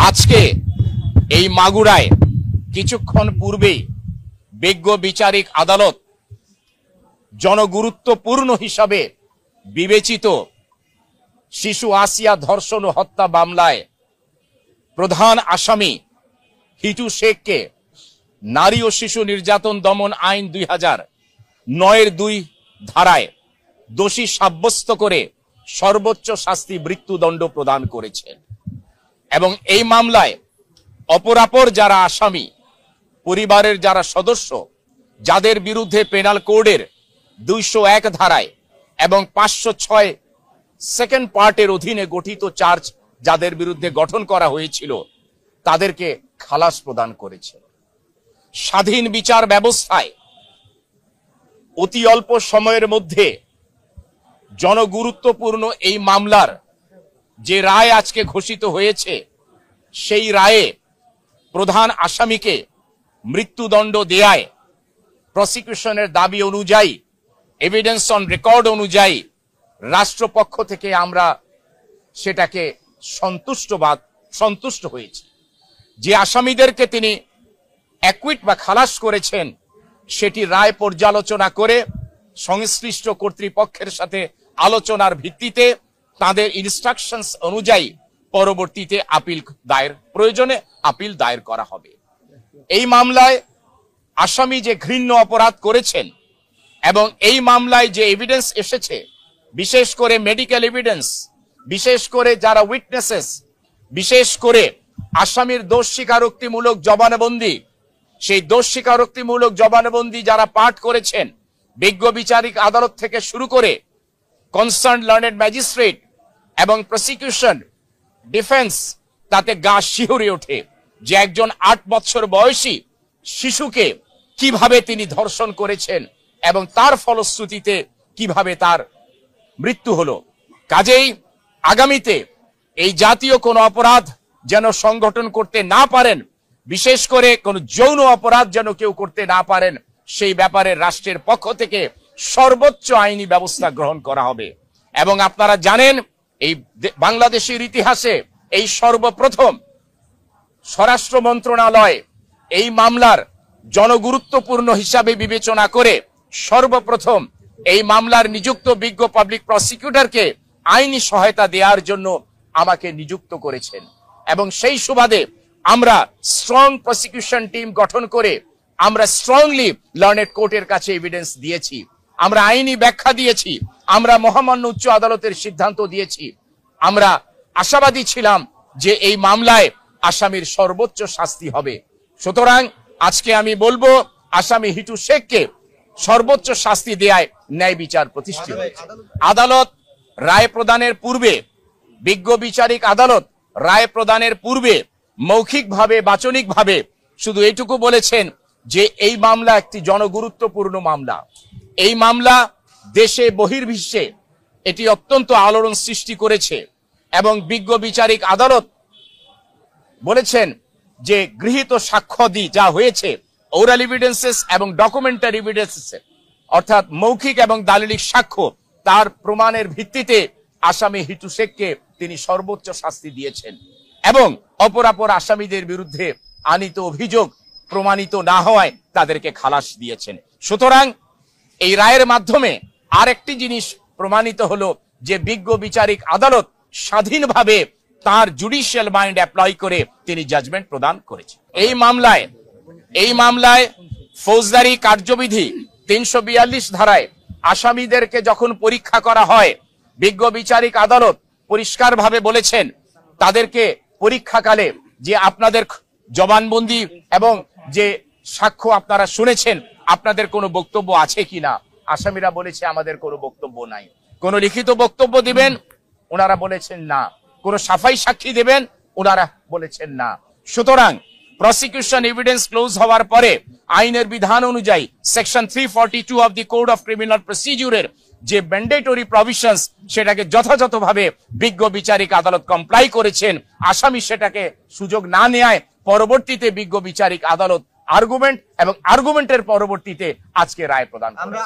আজকে এই মাগুরায় কিছুক্ষণ পূর্বেই বিজ্ঞ বিচারিক আদালত জনগুরুত্বপূর্ণ হিসাবে বিবেচিত শিশু আসিয়া ধর্ষণ ও হত্যা মামলায় প্রধান আসামি হিটু শেখকে নারী ও শিশু নির্যাতন দমন আইন 2009-2 ধারায় দোষী সাব্যস্ত করে সর্বোচ্চ শাস্তি মৃত্যুদণ্ড প্রদান করেছেন। এবং এই মামলায় অপরাপর যারা আসামি, পরিবারের যারা সদস্য, যাদের বিরুদ্ধে পেনাল কোডের 201 ধারায় এবং 506 সেকেন্ড পার্টের অধীনে গঠিত চার্জ যাদের বিরুদ্ধে গঠন করা হয়েছিল, তাদেরকে খালাস প্রদান করেছে। স্বাধীন বিচার ব্যবস্থায় অতি অল্প সময়ের মধ্যে জনগুরুত্বপূর্ণ এই মামলার যে রায় আজকে ঘোষিত হয়েছে, সেই রায়ে প্রধান আসামিকে মৃত্যুদণ্ড দেয়ায় প্রসিকিউশনের দাবি অনুযায়ী, এভিডেন্স অন রেকর্ড অনুযায়ী রাষ্ট্রপক্ষ থেকে আমরা সেটাকে সন্তুষ্ট হয়েছি। যে আসামিদেরকে তিনি অ্যাকুইট বা খালাস করেছেন, সেটি রায় পর্যালোচনা করে সংশ্লিষ্ট কর্তৃপক্ষের সাথে আলোচনার ভিত্তিতে তাদের ইনস্ট্রাকশনস অনুযায়ী পরবর্তীতে প্রয়োজনে আপিল দায়ের করা হবে। এই মামলায় আসামি যে ঘৃণ্য অপরাধ করেছেন এবং এই মামলায় যে এভিডেন্স এসেছে, বিশেষ করে মেডিকেল এভিডেন্স, বিশেষ করে যারা উইটনেসেস, বিশেষ করে আসামির দোষ স্বীকারোক্তিমূলক জবানবন্দি, সেই দোষ স্বীকারোক্তিমূলক জবানবন্দি যারা পাঠ করেছেন, বিজ্ঞ বিচারিক আদালত থেকে শুরু করে কনসার্ন লার্নেড ম্যাজিস্ট্রেট এবং প্রসিকিউশন, ডিফেন্স, তাতে গা শিহরে ওঠে যে একজন 8 বছর বয়সী শিশুকে কিভাবে তিনি ধর্ষণ করেছেন এবং তার ফলশ্রুতিতে কিভাবে তার মৃত্যু হলো। কাজেই আগামীতে এই জাতীয় কোনো অপরাধ যেন সংগঠন করতে না পারেন, বিশেষ করে কোনো যৌন অপরাধ যেন কেউ করতে না পারেন, সেই ব্যাপারে রাষ্ট্রের পক্ষ থেকে সর্বোচ্চ আইনি ব্যবস্থা গ্রহণ করা হবে। এবং আপনারা জানেন, এই বাংলাদেশের ইতিহাসে এই সর্বপ্রথম স্বরাষ্ট্র মন্ত্রণালয় এই মামলার জনগুরুত্বপূর্ণ হিসাবে বিবেচনা করে সর্বপ্রথম এই মামলার নিযুক্ত বিজ্ঞ পাবলিক প্রসিকিউটরকে আইনি সহায়তা দেওয়ার জন্য আমাকে নিযুক্ত করেছেন। এবং সেই সুবাদে আমরা স্ট্রং প্রসিকিউশন টিম গঠন করে আমরা স্ট্রংলি লার্নেড কোর্টের কাছে এভিডেন্স দিয়েছি, আমরা আইনি ব্যাখ্যা দিয়েছি, আমরা মহামান্য উচ্চ আদালতের সিদ্ধান্ত দিয়েছি। আমরা আশাবাদী ছিলাম যে এই মামলায় আসামির সর্বোচ্চ শাস্তি হবে। সুতরাং আজকে আমি বলবো, আসামি হিটু শেখকে সর্বোচ্চ শাস্তি দেয়ায় ন্যায় বিচার প্রতিষ্ঠিত হয়েছে। আদালত রায় প্রদানের পূর্বে, বিজ্ঞ বিচারিক আদালত রায় প্রদানের পূর্বে মৌখিকভাবে, বাচনিকভাবে শুধু এইটুকু বলেছেন যে এই মামলা একটি জনগুরুত্বপূর্ণ মামলা। এই মামলা দেশে বহির্বিশ্বে এটি অত্যন্ত আলোড়ন সৃষ্টি করেছে। এবং বিজ্ঞ বিচারিক আদালত বলেছেন যে গৃহীত সাক্ষ্য যা হয়েছে, ওরাল এভিডেন্সেস এবং ডকুমেন্টারি এভিডেন্সেস, অর্থাৎ মৌখিক এবং দালিলিক সাক্ষ্য, তার প্রমাণের ভিত্তিতে আসামি হিটু শেখকে তিনি সর্বোচ্চ শাস্তি দিয়েছেন এবং অপরাপর আসামিদের বিরুদ্ধে আনিত অভিযোগ প্রমাণিত না হওয়ায় তাদেরকে খালাস দিয়েছেন। সুতরাং এই রায়ের মাধ্যমে আরেকটি জিনিস প্রমাণিত হলো যে বিজ্ঞ বিচারিক আদালত স্বাধীনভাবে তার জুডিশিয়াল মাইন্ড অ্যাপ্লাই করে তিনি জাজমেন্ট প্রদান করেছেন। এই মামলায় ফৌজদারি কার্যবিধি 342 ধারায় আসামিদেরকে যখন পরীক্ষা করা হয়, বিজ্ঞ বিচারিক আদালত পরিষ্কারভাবে বলেছেন তাদেরকে পরীক্ষাকালে যে আপনাদের জবানবন্দি এবং যে সাক্ষ্য আপনারা শুনেছেন, আপনাদের কোনো বক্তব্য আছে কিনা। আসামিরা বলেছে আমাদের কোনো বক্তব্য নাই। কোনো লিখিত বক্তব্য দিবেন, ওনারা বলেছেন না। কোনো সাফাই সাক্ষী দেবেন, ওনারা বলেছেন না। সুতরাং প্রসিকিউশন এভিডেন্স ক্লোজ হওয়ার পরে আইনের বিধান অনুযায়ী section 342 of the code of criminal প্রসিডিউরের যে ম্যান্ডেটরি প্রভিশনস, সেটাকে যথাযথভাবে বিজ্ঞ বিচারিক আদালত কমপ্লাই করেছেন। আসামি সেটাকে সুযোগ না নেয় পরবর্তীতে বিজ্ঞ বিচারিক আদালত আর্গুমেন্টের পরবর্তীতে আজকে রায় প্রদান করেন।